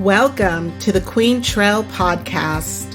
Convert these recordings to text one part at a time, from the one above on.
Welcome to the Queen Trail Podcast.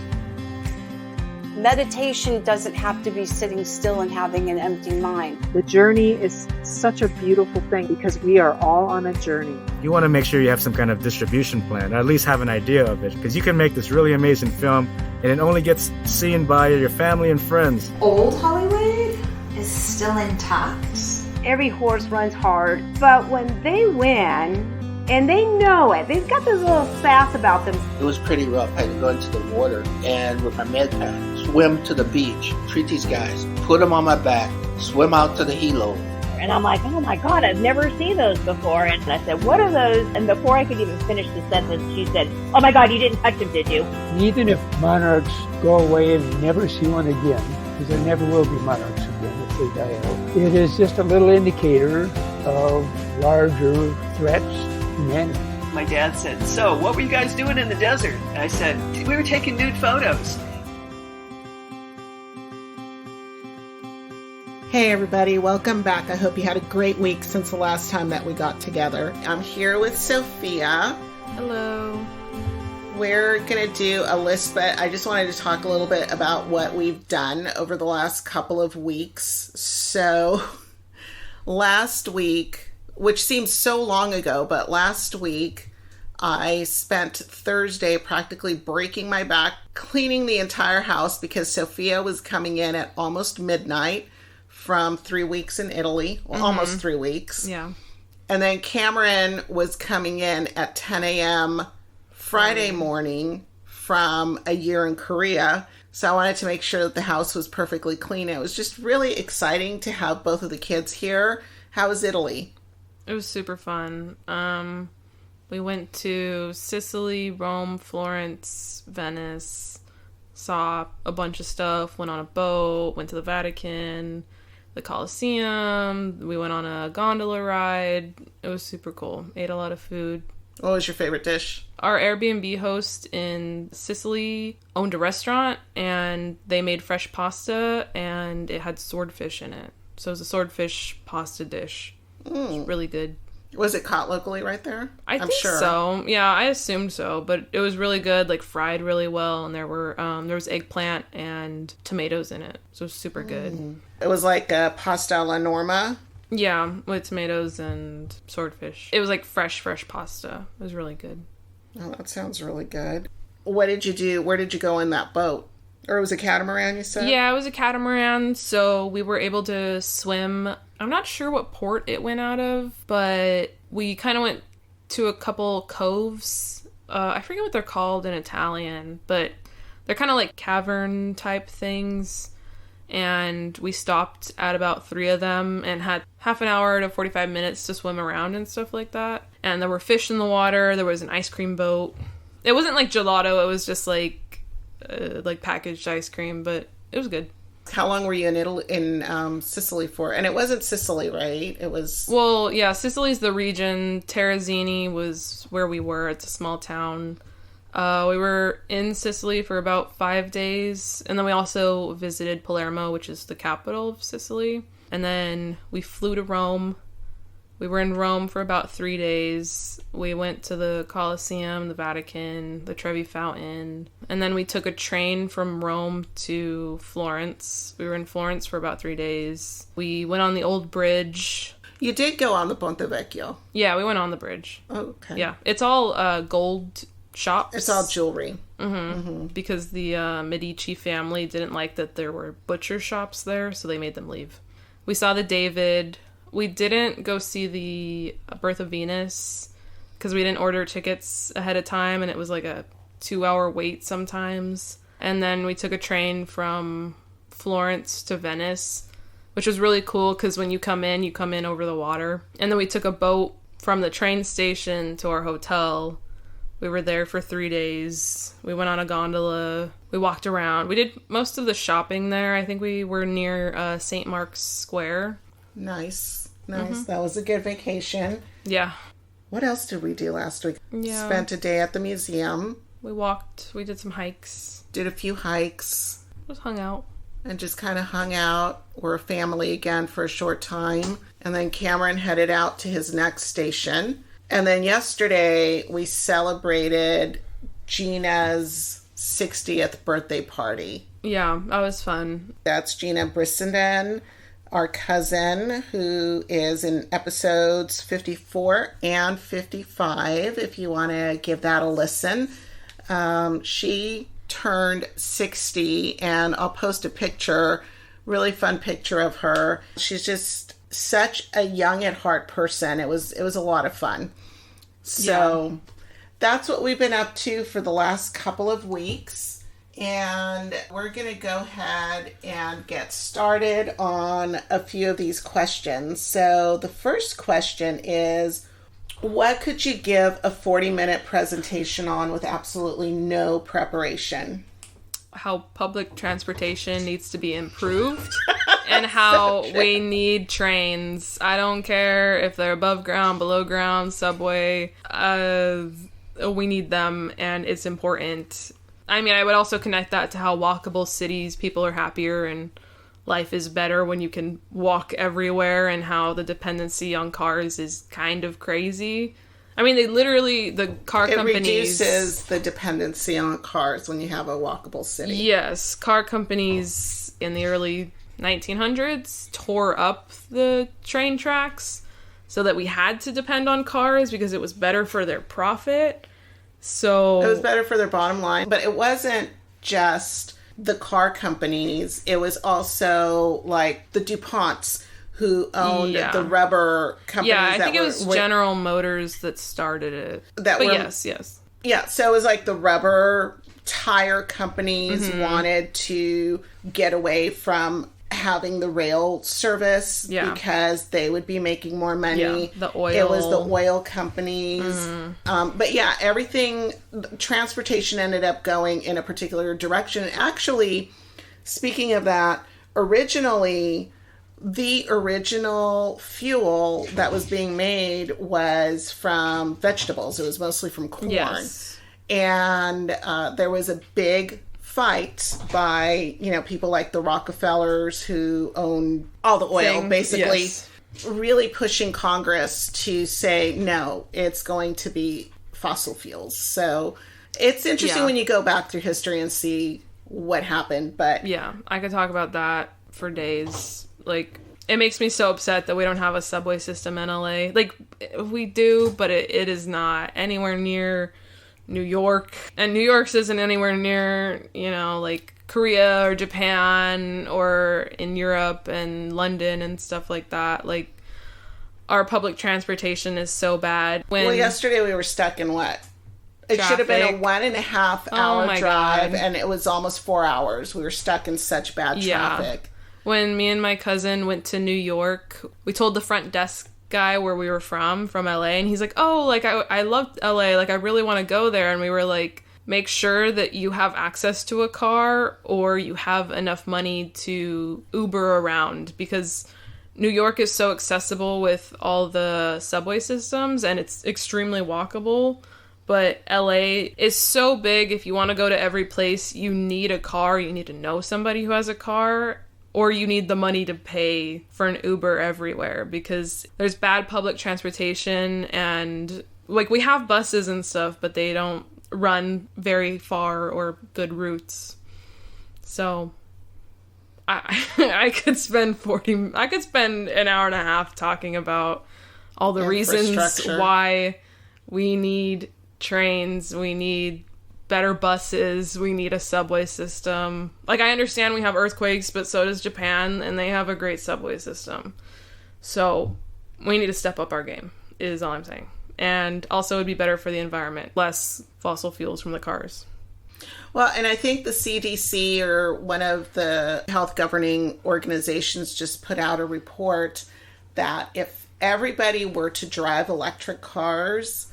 Meditation doesn't have to be sitting still and having an empty mind. The journey is such a beautiful thing because we are all on a journey. You want to make sure you have some kind of distribution plan, or at least have an idea of it, because you can make this really amazing film and it only gets seen by your family and friends. Old Hollywood is still intact. Every horse runs hard, but when they win, and they know it, they've got this little sass about them. It was pretty rough. I had to go into the water and with my med pack, swim to the beach, treat these guys, put them on my back, swim out to the helo. And I'm like, oh my God, I've never seen those before. And I said, what are those? And before I could even finish the sentence, she said, oh my God, you didn't touch them, did you? Even if monarchs go away and you never see one again, because there never will be monarchs again if they die out, it is just a little indicator of larger threats to humanity. My dad said, so what were you guys doing in the desert? I said, we were taking nude photos. Hey everybody, welcome back. I hope you had a great week since the last time that we got together. I'm here with Sofia. Hello. We're going to do a list, but I just wanted to talk a little bit about what we've done over the last couple of weeks. So last week, which seems so long ago, but last week I spent Thursday practically breaking my back, cleaning the entire house because Sofia was coming in at almost midnight from 3 weeks in Italy, well, almost 3 weeks. Yeah. And then Cameron was coming in at 10 a.m. Friday morning from a year in Korea. So I wanted to make sure that the house was perfectly clean. It was just really exciting to have both of the kids here. How was Italy? It was super fun. We went to Sicily, Rome, Florence, Venice, saw a bunch of stuff, went on a boat, went to the Vatican, the Colosseum. We went on a gondola ride. It was super cool. Ate a lot of food. What was your favorite dish? Our Airbnb host in Sicily owned a restaurant, and they made fresh pasta, and it had swordfish in it. So it was a swordfish pasta dish. It was really good. Was it caught locally right there? I'm think sure. So. Yeah, I assumed so, but it was really good, like fried really well, and there was eggplant and tomatoes in it. So it was super good. It was like a pasta alla norma. Yeah, with tomatoes and swordfish. It was like fresh pasta. It was really good. Oh, that sounds really good. What did you do? Where did you go in that boat? Or it was a catamaran, you said? Yeah, it was a catamaran, so we were able to swim. I'm not sure what port it went out of, but we kind of went to a couple coves. I forget what they're called in Italian, but they're kind of like cavern type things. And we stopped at about 3 of them and had half an hour to 45 minutes to swim around and stuff like that. And there were fish in the water. There was an ice cream boat. It wasn't like gelato. It was just like packaged ice cream, but it was good. How long were you in Italy, in Sicily for? And it wasn't Sicily, right? It was... Well, yeah, Sicily's the region. Terrazini was where we were. It's a small town. We were in Sicily for about 5 days, and then we also visited Palermo, which is the capital of Sicily. And then we flew to Rome. We were in Rome for about 3 days. We went to the Colosseum, the Vatican, the Trevi Fountain. And then we took a train from Rome to Florence. We were in Florence for about 3 days. We went on the old bridge. You did go on the Ponte Vecchio. Yeah, we went on the bridge. Oh, okay. Yeah, it's all gold shops. It's all jewelry. Because the Medici family didn't like that there were butcher shops there, so they made them leave. We saw the David. We didn't go see the Birth of Venus because we didn't order tickets ahead of time, and it was like a 2-hour wait sometimes. And then we took a train from Florence to Venice, which was really cool because when you come in over the water. And then we took a boat from the train station to our hotel. We were there for 3 days. We went on a gondola. We walked around. We did most of the shopping there. I think we were near St. Mark's Square. Nice. That was a good vacation. Yeah. What else did we do last week? Yeah. Spent a day at the museum. We walked. We did some hikes. Did a few hikes. Just hung out. And just kind of hung out. We're a family again for a short time. And then Cameron headed out to his next station. And then yesterday we celebrated Gina's 60th birthday party. Yeah, that was fun. That's Gina Brissenden, our cousin, who is in episodes 54 and 55, if you want to give that a listen. She turned 60, and I'll post a picture, really fun picture of her. She's just such a young at heart person. It was a lot of fun. So that's what we've been up to for the last couple of weeks. And we're going to go ahead and get started on a few of these questions. So the first question is, what could you give a 40-minute presentation on with absolutely no preparation? How public transportation needs to be improved and how we need trains. I don't care if they're above ground, below ground, subway. We need them, and it's important. I mean, I would also connect that to how walkable cities, people are happier and life is better when you can walk everywhere, and how the dependency on cars is kind of crazy. I mean, the car companies... It reduces the dependency on cars when you have a walkable city. Yes, car companies in the early 1900s tore up the train tracks so that we had to depend on cars because it was better for their profit. So it was better for their bottom line, but it wasn't just the car companies. It was also like the DuPonts who owned the rubber companies. Yeah, I think it was General Motors that started it. Yes. Yeah, so it was like the rubber tire companies wanted to get away from having the rail service because they would be making more money. Yeah, the oil. It was the oil companies. But yeah, everything, transportation ended up going in a particular direction. Actually, speaking of that, the original fuel that was being made was from vegetables. It was mostly from corn. Yes. And there was a big fight by, people like the Rockefellers who own all the oil, basically, really pushing Congress to say, no, it's going to be fossil fuels. So it's interesting when you go back through history and see what happened. But yeah, I could talk about that for days. Like, it makes me so upset that we don't have a subway system in LA. Like, we do, but it is not anywhere near New York. And New York's isn't anywhere near, like Korea or Japan or in Europe and London and stuff like that. Like, our public transportation is so bad. Well, yesterday we were stuck in what? It Traffic. Should have been a 1.5 hour drive, God. And it was almost 4 hours. We were stuck in such bad traffic. When me and my cousin went to New York, we told the front desk guy where we were from LA, and he's like, oh, like I love LA, like I really want to go there. And we were like, make sure that you have access to a car or you have enough money to Uber around, because New York is so accessible with all the subway systems and it's extremely walkable. But LA is so big. If you want to go to every place, you need a car. You need to know somebody who has a car, or you need the money to pay for an Uber everywhere, because there's bad public transportation. And like, we have buses and stuff, but they don't run very far or good routes. So I could spend an hour and a half talking about all the reasons why we need trains, we need better buses, we need a subway system. Like, I understand we have earthquakes, but so does Japan, and they have a great subway system. So we need to step up our game, is all I'm saying. And also, it'd be better for the environment, less fossil fuels from the cars. Well, and I think the CDC, or one of the health governing organizations, just put out a report that if everybody were to drive electric cars,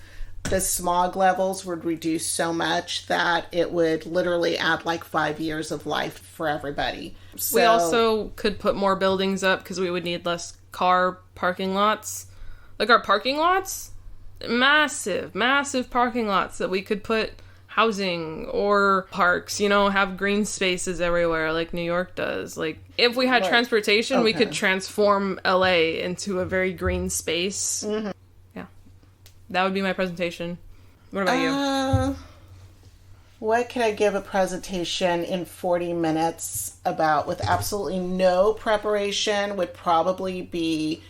the smog levels would reduce so much that it would literally add like 5 years of life for everybody. So, we also could put more buildings up because we would need less car parking lots. Like, our parking lots, massive parking lots that we could put housing or parks, have green spaces everywhere like New York does. Like, if we had transportation, we could transform LA into a very green space. Mm-hmm. Yeah. That would be my presentation. What about you? What can I give a presentation in 40 minutes about with absolutely no preparation would probably be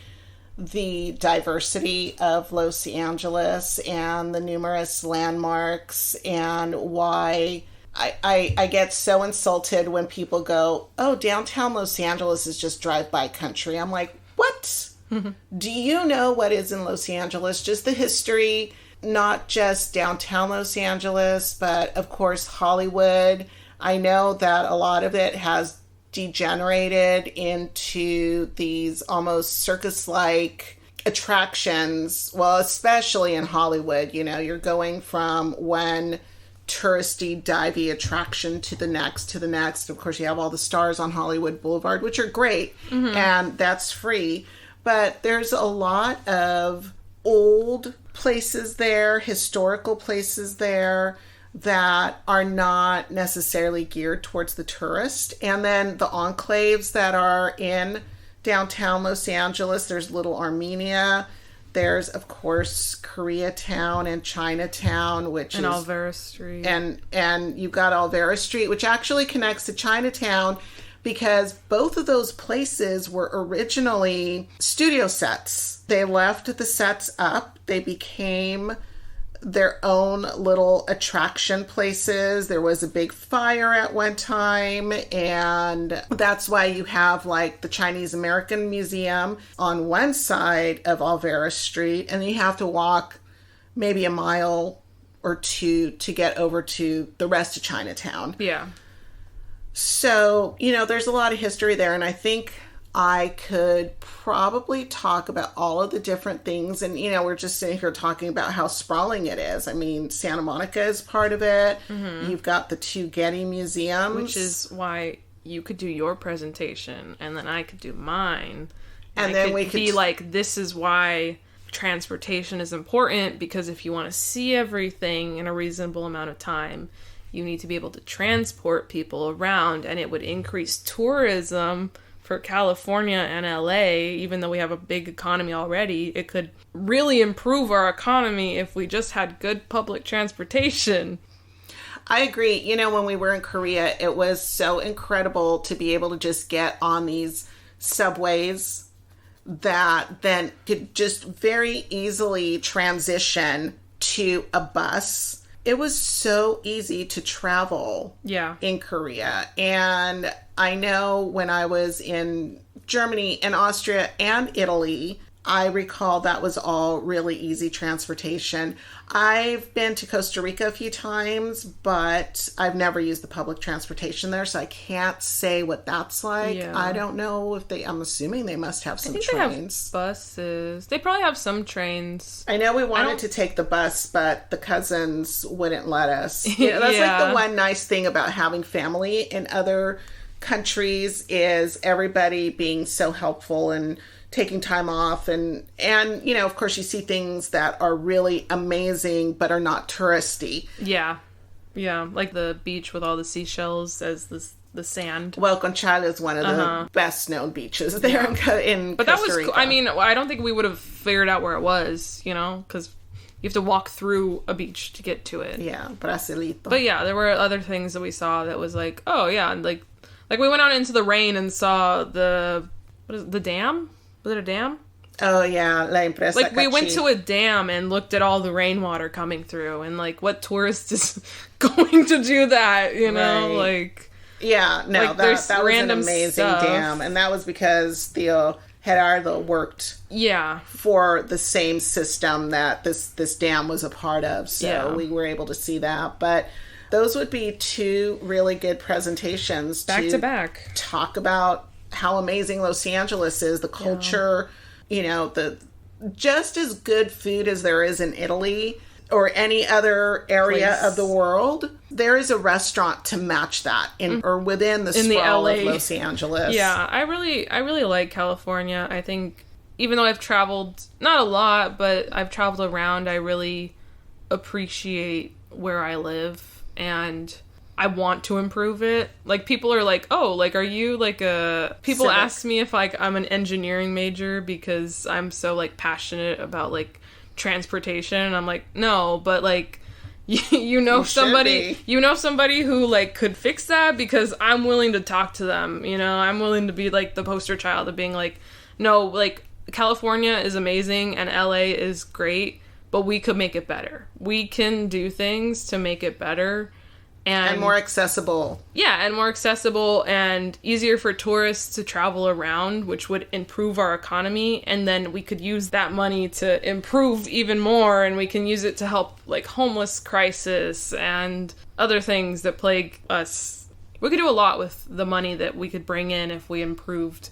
the diversity of Los Angeles and the numerous landmarks and why I get so insulted when people go, oh, downtown Los Angeles is just drive-by country. I'm like, what? Do you know what is in Los Angeles? Just the history, not just downtown Los Angeles, but of course Hollywood. I know that a lot of it has degenerated into these almost circus-like attractions. Well, especially in Hollywood, you know, you're going from one touristy, divey attraction to the next, to the next. Of course, you have all the stars on Hollywood Boulevard, which are great, and that's free. But there's a lot of old places there, historical places there that are not necessarily geared towards the tourist. And then the enclaves that are in downtown Los Angeles, there's Little Armenia. There's, of course, Koreatown and Chinatown, which and is... Alvera Street. And you've got Alvera Street, which actually connects to Chinatown because both of those places were originally studio sets. They left the sets up. They became their own little attraction places. There was a big fire at one time, and that's why you have like the Chinese American Museum on one side of Alvera Street, and you have to walk maybe a mile or two to get over to the rest of Chinatown. Yeah. So, you know, there's a lot of history there, and I think I could probably talk about all of the different things. And, you know, we're just sitting here talking about how sprawling it is. I mean, Santa Monica is part of it. You've got the two Getty museums. Which is why you could do your presentation, and then I could do mine. And then we could be like, this is why transportation is important, because if you want to see everything in a reasonable amount of time, you need to be able to transport people around, and it would increase tourism for California and LA. Even though we have a big economy already, it could really improve our economy if we just had good public transportation. I agree. You know, when we were in Korea, it was so incredible to be able to just get on these subways that then could just very easily transition to a bus. It was so easy to travel in Korea. And I know when I was in Germany and Austria and Italy, I recall that was all really easy transportation. I've been to Costa Rica a few times, but I've never used the public transportation there, so I can't say what that's like. Yeah. I don't know if I'm assuming they must have some trains. They have buses. They probably have some trains. I know we wanted to take the bus, but the cousins wouldn't let us. You know, that's like the one nice thing about having family in other countries is everybody being so helpful and taking time off, and you know, of course, you see things that are really amazing but are not touristy. Yeah, like the beach with all the seashells as the sand. Well, Conchal is one of the best known beaches there in Costa Rica. But that was cool. I mean, I don't think we would have figured out where it was, you know, because you have to walk through a beach to get to it. Yeah, Brasilito. But yeah, there were other things that we saw that was like, oh yeah, and like we went out into the rain and saw the dam. Was it a dam? Oh, yeah. La Empresa like, we Cachi. went to a dam and looked at all the rainwater coming through. And, like, what tourist is going to do that, you know? Right. Like... Yeah, no, like, that was an amazing dam. And that was because Theo Gerardo worked for the same system that this dam was a part of. So we were able to see that. But those would be two really good presentations. Back to back. Talk about how amazing Los Angeles is, the culture, you know, the just as good food as there is in Italy or any other area of the world. There is a restaurant to match that in or within the sprawl of Los Angeles. Yeah, I really like California. I think even though I've traveled not a lot, but I've traveled around, I really appreciate where I live, and I want to improve it. Like, people are like, oh, like, are you like people ask me if like I'm an engineering major because I'm so like passionate about like transportation. And I'm like, no, but like, you know somebody who like could fix that, because I'm willing to talk to them, you know, I'm willing to be like the poster child of being like, no, like California is amazing and LA is great, but we could make it better. We can do things to make it better. And more accessible. Yeah, and more accessible and easier for tourists to travel around, which would improve our economy. And then we could use that money to improve even more, and we can use it to help, like, homeless crisis and other things that plague us. We could do a lot with the money that we could bring in if we improved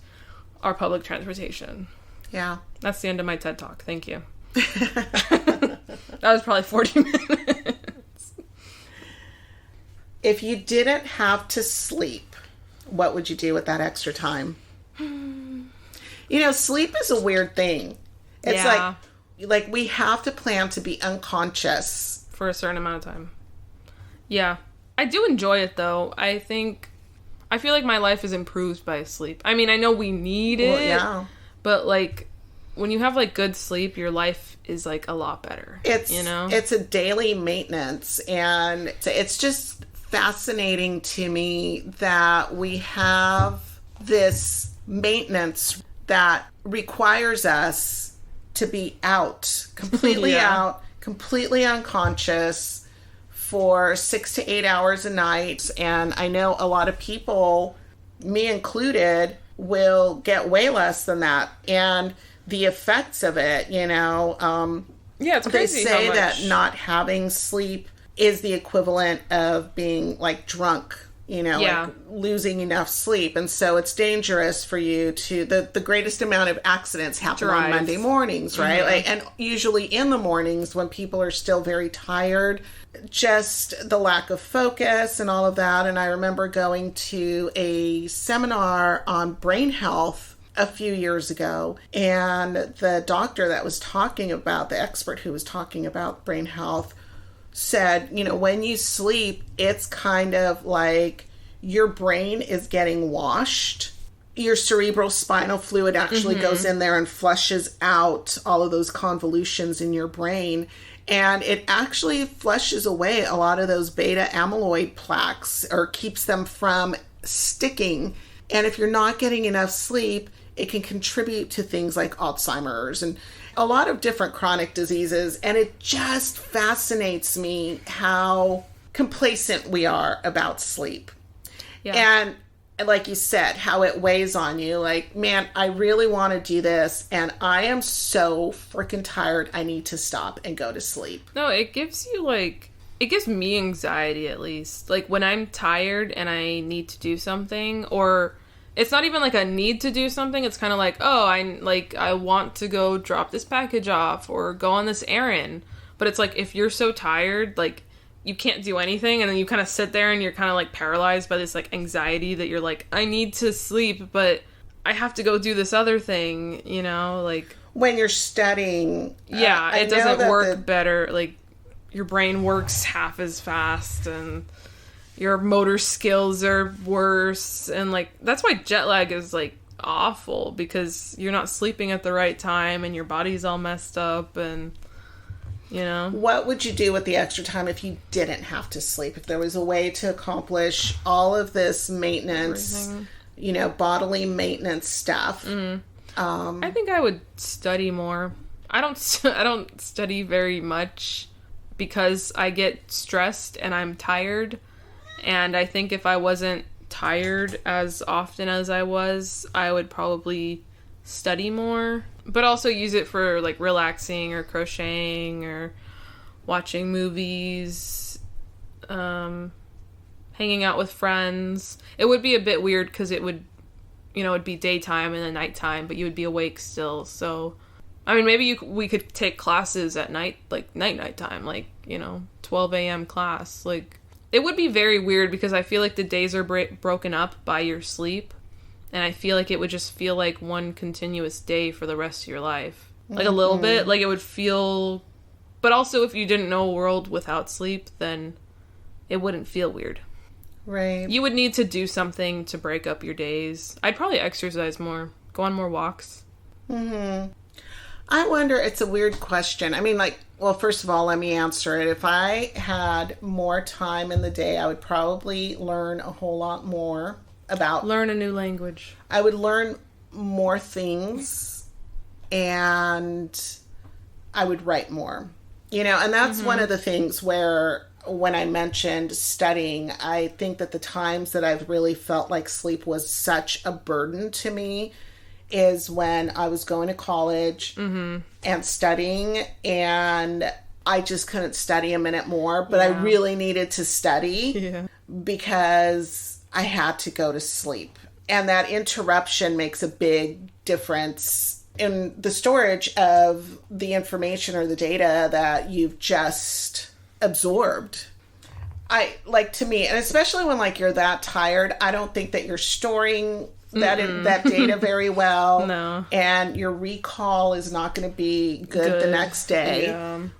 our public transportation. Yeah. That's the end of my TED Talk. Thank you. That was probably 40 minutes. If you didn't have to sleep, what would you do with that extra time? You know, sleep is a weird thing. It's like we have to plan to be unconscious for a certain amount of time. Yeah. I do enjoy it, though. I feel like my life is improved by sleep. I mean, I know we need it. Well, yeah. But, like, when you have, like, good sleep, your life is, like, a lot better. You know? It's a daily maintenance, and it's just fascinating to me that we have this maintenance that requires us to be out, completely out, completely unconscious for 6 to 8 hours a night. And I know a lot of people, me included, will get way less than that. And the effects of it, you know, it's crazy. They say that not having sleep is the equivalent of being like drunk, you know, like losing enough sleep. And so it's dangerous for you to, the greatest amount of accidents happen on Monday mornings, right? Mm-hmm. Like, and usually in the mornings when people are still very tired, just the lack of focus and all of that. And I remember going to a seminar on brain health a few years ago, and the doctor that was talking about, the expert who was talking about brain health, said, you know, when you sleep, it's kind of like your brain is getting washed. Your cerebral spinal fluid actually goes in there and flushes out all of those convolutions in your brain. And it actually flushes away a lot of those beta amyloid plaques, or keeps them from sticking. And if you're not getting enough sleep, it can contribute to things like Alzheimer's and a lot of different chronic diseases. And it just fascinates me how complacent we are about sleep. Yeah. And like you said, how it weighs on you. Like, man, I really want to do this, and I am so freaking tired. I need to stop and go to sleep. No, it gives you, like, it gives me anxiety, at least. Like, when I'm tired and I need to do something, or it's not even like a need to do something. It's kind of like, oh, I want to go drop this package off or go on this errand. But it's like, if you're so tired, like, you can't do anything, and then you kind of sit there and you're kind of like paralyzed by this like anxiety that you're like, I need to sleep, but I have to go do this other thing, you know, like when you're studying. Yeah, it doesn't work better. Like, your brain works half as fast, and your motor skills are worse, and like that's why jet lag is like awful, because you're not sleeping at the right time and your body's all messed up. And you know, what would you do with the extra time if you didn't have to sleep? If there was a way to accomplish all of this maintenance, you know, bodily maintenance stuff. I think I would study more. I don't study very much because I get stressed and I'm tired. And I think if I wasn't tired as often as I was, I would probably study more. But also use it for, like, relaxing or crocheting or watching movies, hanging out with friends. It would be a bit weird because it would, you know, it'd be daytime and then nighttime, but you would be awake still. So, I mean, maybe we could take classes at night, like nighttime, like, you know, 12 a.m. class. Like, it would be very weird because I feel like the days are broken up by your sleep. And I feel like it would just feel like one continuous day for the rest of your life. Like, a little bit. Like, it would feel... But also, if you didn't know a world without sleep, then it wouldn't feel weird. Right. You would need to do something to break up your days. I'd probably exercise more. Go on more walks. I wonder, it's a weird question. I mean, like, well, first of all, let me answer it. If I had more time in the day, I would probably learn a whole lot more about... Learn a new language. I would learn more things, and I would write more. You know, and that's one of the things where when I mentioned studying, I think that the times that I've really felt like sleep was such a burden to me is when I was going to college and studying, and I just couldn't study a minute more, but I really needed to study because I had to go to sleep. And that interruption makes a big difference in the storage of the information or the data that you've just absorbed. To me, and especially when like you're that tired, I don't think that you're storing that data very well. No. And your recall is not going to be good the next day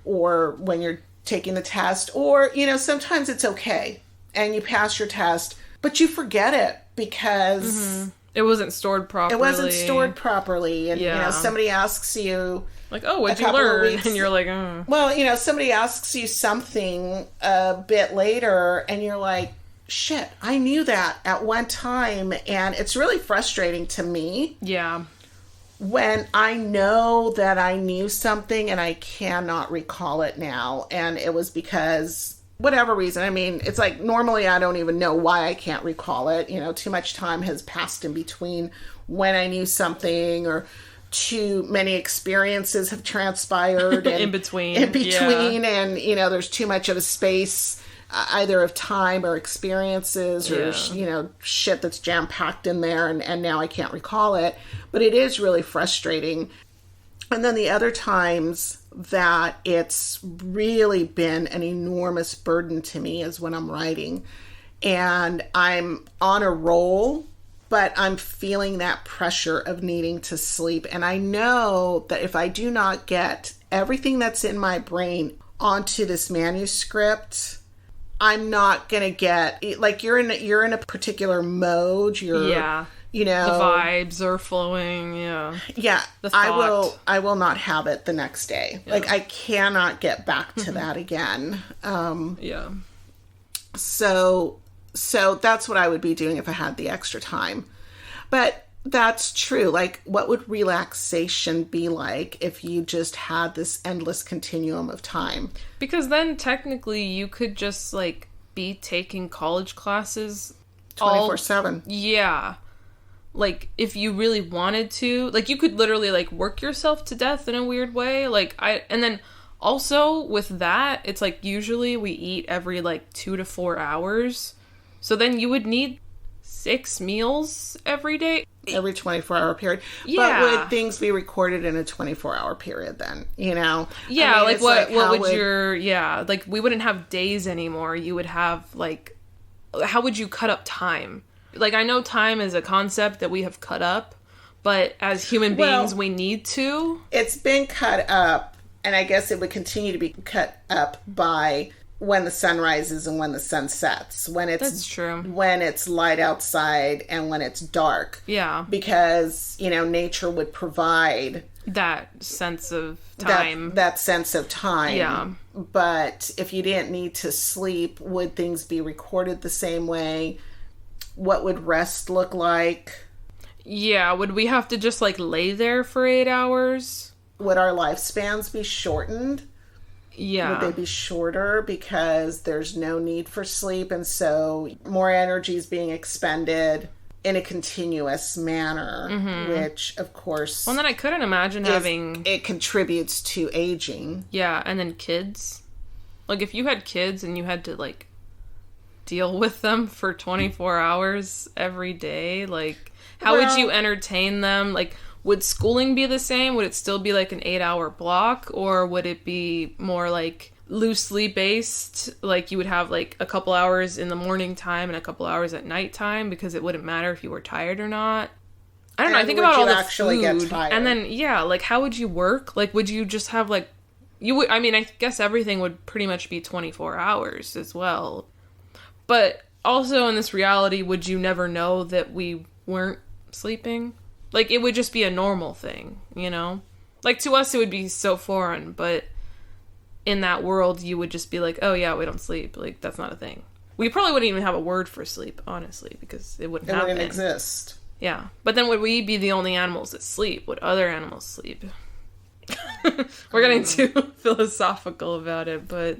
or when you're taking the test, or, you know, sometimes it's okay and you pass your test, but you forget it because it wasn't stored properly. And, you know, somebody asks you, like, oh, what'd you learn? And you're like, oh. Well, you know, somebody asks you something a bit later and you're like, shit, I knew that at one time. And it's really frustrating to me. Yeah. When I know that I knew something and I cannot recall it now. And it was because whatever reason. I mean, it's like normally I don't even know why I can't recall it. You know, too much time has passed in between when I knew something, or too many experiences have transpired and in between, and, you know, there's too much of a space either of time or experiences or, you know, shit that's jam-packed in there, and now I can't recall it. But it is really frustrating. And then the other times that it's really been an enormous burden to me is when I'm writing and I'm on a roll, but I'm feeling that pressure of needing to sleep. And I know that if I do not get everything that's in my brain onto this manuscript, I'm not going to get, like, you're in a particular mode. You know, the vibes are flowing. Yeah. I will not have it the next day. Yeah. Like, I cannot get back to that again. So that's what I would be doing if I had the extra time. But that's true. Like, what would relaxation be like if you just had this endless continuum of time? Because then technically you could just, like, be taking college classes 24/7. Yeah. Like, if you really wanted to, like, you could literally, like, work yourself to death in a weird way. Like, and then also with that, it's like usually we eat every, like, 2 to 4 hours. So then you would need 6 meals every day. Every 24-hour period. Yeah. But would things be recorded in a 24-hour period then? You know? Yeah, I mean, like what would your... Yeah, like, we wouldn't have days anymore. You would have, like... How would you cut up time? Like, I know time is a concept that we have cut up, but as human beings, we need to. It's been cut up, and I guess it would continue to be cut up by when the sun rises and when the sun sets. That's true. When it's light outside and when it's dark. Yeah. Because, you know, nature would provide that sense of time. That sense of time. Yeah. But if you didn't need to sleep, would things be recorded the same way? What would rest look like? Yeah, would we have to just, like, lay there for 8 hours? Would our lifespans be shortened? Yeah. Would they be shorter because there's no need for sleep, and so more energy is being expended in a continuous manner, which, of course... Well, then I couldn't imagine having... It contributes to aging. Yeah, and then kids. Like, if you had kids and you had to, like, deal with them for 24 hours every day, like, how would you entertain them? Like... Would schooling be the same? Would it still be like an 8-hour block? Or would it be more like loosely based? Like you would have like a couple hours in the morning time and a couple hours at night time because it wouldn't matter if you were tired or not. I don't know. I think about all the food. Get tired? And then, yeah, like how would you work? Like would you just have like... You would. I mean, I guess everything would pretty much be 24 hours as well. But also in this reality, would you never know that we weren't sleeping? Like, it would just be a normal thing, you know? Like, to us, it would be so foreign, but in that world, you would just be like, oh, yeah, we don't sleep. Like, that's not a thing. We probably wouldn't even have a word for sleep, honestly, because it wouldn't happen. It wouldn't exist. Yeah. But then would we be the only animals that sleep? Would other animals sleep? We're getting too philosophical about it, but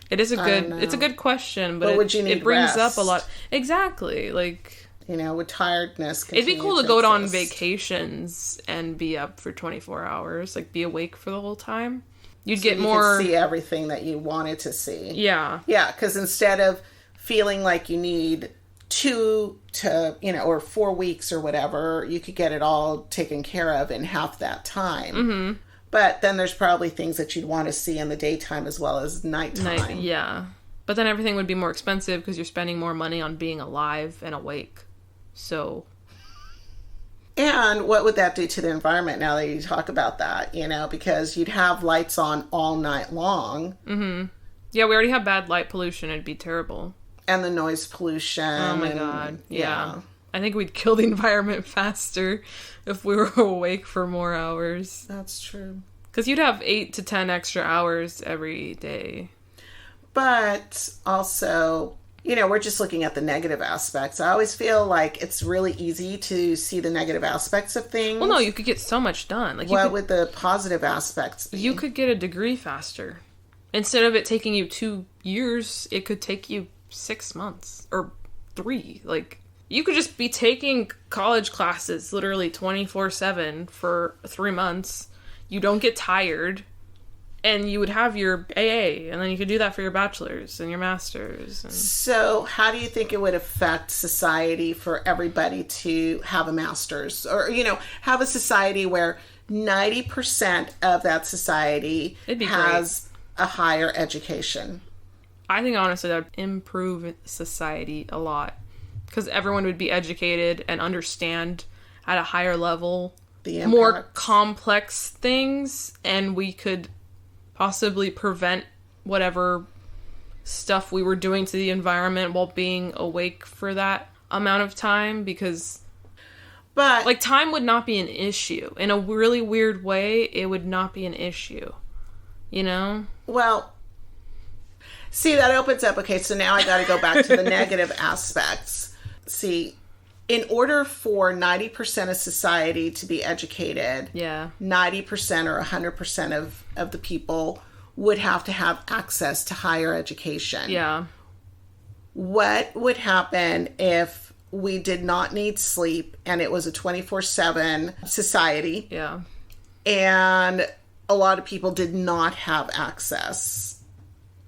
it is it's a good question, but would you need it brings rest? up a lot. Exactly. Like, you know, would tiredness it'd be cool to continue go on exist? vacations and be up for 24 hours, like be awake for the whole time. You'd So get you more could see everything that you wanted to see. Yeah. Yeah, because instead of feeling like you need 2 to, you know, or 4 weeks or whatever, you could get it all taken care of in half that time. Mm-hmm. But then there's probably things that you'd want to see in the daytime as well as nighttime. Yeah. But then everything would be more expensive because you're spending more money on being alive and awake. So. And what would that do to the environment now that you talk about that, you know, because you'd have lights on all night long. Mm-hmm. Yeah, we already have bad light pollution. It'd be terrible. And the noise pollution. Oh my God. Yeah. I think we'd kill the environment faster if we were awake for more hours. That's true. Because you'd have 8 to 10 extra hours every day. But also, you know, we're just looking at the negative aspects. I always feel like it's really easy to see the negative aspects of things. Well, no, you could get so much done. Like, what would the positive aspects be? You could get a degree faster. Instead of it taking you 2 years, it could take you 6 months or 3. Like, you could just be taking college classes literally 24/7 for 3 months. You don't get tired. And you would have your AA, and then you could do that for your bachelor's and your master's. And... So how do you think it would affect society for everybody to have a master's? Or, you know, have a society where 90% of that society has a higher education? I think, honestly, that would improve society a lot. Because everyone would be educated and understand at a higher level more complex things, and we could possibly prevent whatever stuff we were doing to the environment while being awake for that amount of time, because like, time would not be an issue. In a really weird way, it would not be an issue. You know? Well, see, that opens up. Okay, so now I got to go back to the negative aspects. See, in order for 90% of society to be educated, 90% or 100% of the people would have to have access to higher education. Yeah. What would happen if we did not need sleep and it was a 24/7 society? Yeah. And a lot of people did not have access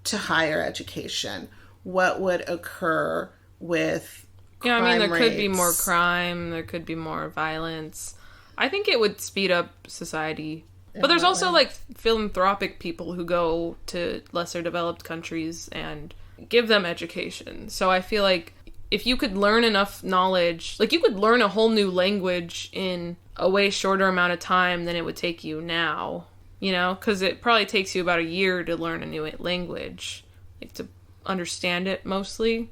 to higher education. What would occur with Yeah, I mean, there rates? could be more crime, there could be more violence. I think it would speed up society. But there's also, like, philanthropic people who go to lesser developed countries and give them education. So I feel like if you could learn enough knowledge, like, you could learn a whole new language in a way shorter amount of time than it would take you now, you know? Because it probably takes you about a year to learn a new language, like, to understand it mostly.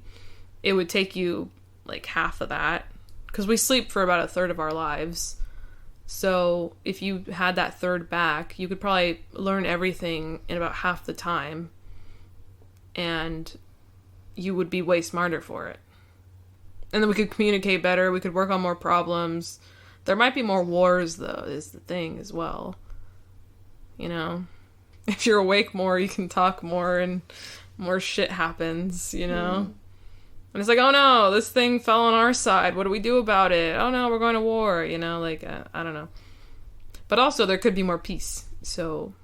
It would take you like half of that, because we sleep for about a third of our lives. So if you had that third back, you could probably learn everything in about half the time, and you would be way smarter for it. And then we could communicate better, we could work on more problems. There might be more wars, though, is the thing as well. You know? If you're awake more, you can talk more, and more shit happens, you know? And it's like, oh no, this thing fell on our side. What do we do about it? Oh no, we're going to war. You know, like, I don't know. But also, there could be more peace. So,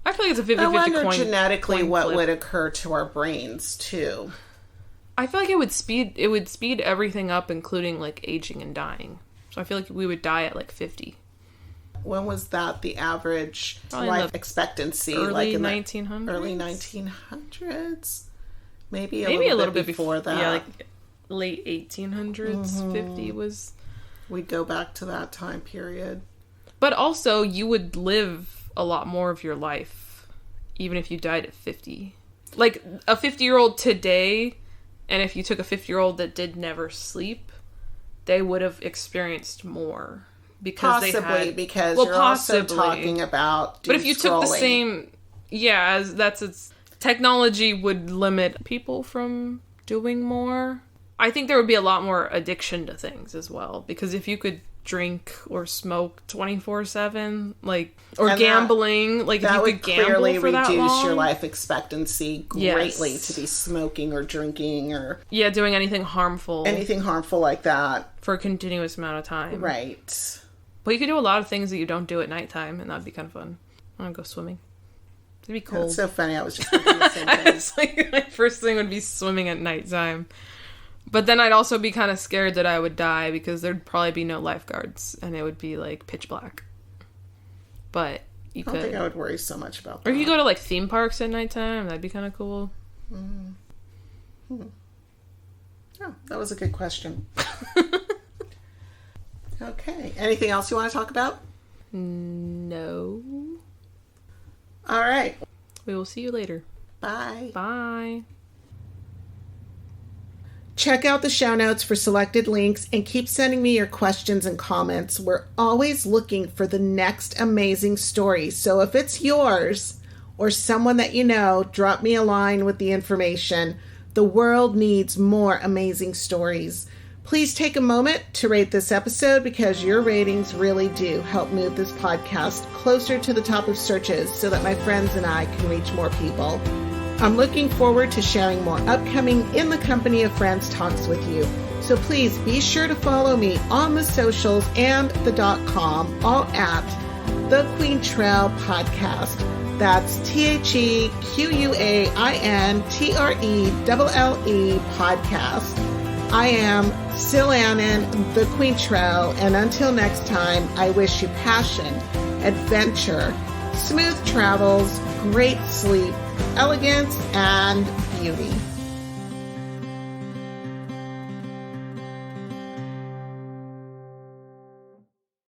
I feel like it's a 50-50 I wonder coin. genetically coin what flip. would occur to our brains, too. I feel like it would speed everything up, including, like, aging and dying. So I feel like we would die at, like, 50. When was that the average Probably life expectancy? Early like in 1900s? Early 1900s? Maybe a little bit before that. Yeah, like late 1800s, 50 was... We'd go back to that time period. But also, you would live a lot more of your life, even if you died at 50. Like, a 50-year-old today, and if you took a 50-year-old that did never sleep, they would have experienced more because possibly because you're also talking about. But if you took the same, as it's technology would limit people from doing more. I think there would be a lot more addiction to things as well, because if you could drink or smoke 24/7, like, or and gambling, like if you could gamble for that long, reduce your life expectancy greatly to be smoking or drinking or doing anything harmful like that for a continuous amount of time. Right. But you could do a lot of things that you don't do at nighttime, and that'd be kind of fun. I want to go swimming. It'd be cold. That's so funny. I was just thinking the same thing. It's like my first thing would be swimming at nighttime. But then I'd also be kind of scared that I would die because there'd probably be no lifeguards and it would be like pitch black. But you could. I don't think I would worry so much about that. Or if you go to like theme parks at nighttime, that'd be kind of cool. Oh, that was a good question. Okay. Anything else you want to talk about? No. All right. We will see you later. Bye. Bye. Check out the show notes for selected links and keep sending me your questions and comments. We're always looking for the next amazing story. So if it's yours or someone that you know, drop me a line with the information. The world needs more amazing stories. Please take a moment to rate this episode because your ratings really do help move this podcast closer to the top of searches so that my friends and I can reach more people. I'm looking forward to sharing more upcoming In the Company of Friends talks with you. So please be sure to follow me on the socials and the .com, all at The Queentrell Podcast. That's TheQuintrelle Podcast. I am Sil Annan, The Queentrell, and until next time, I wish you passion, adventure, smooth travels, great sleep, elegance, and beauty.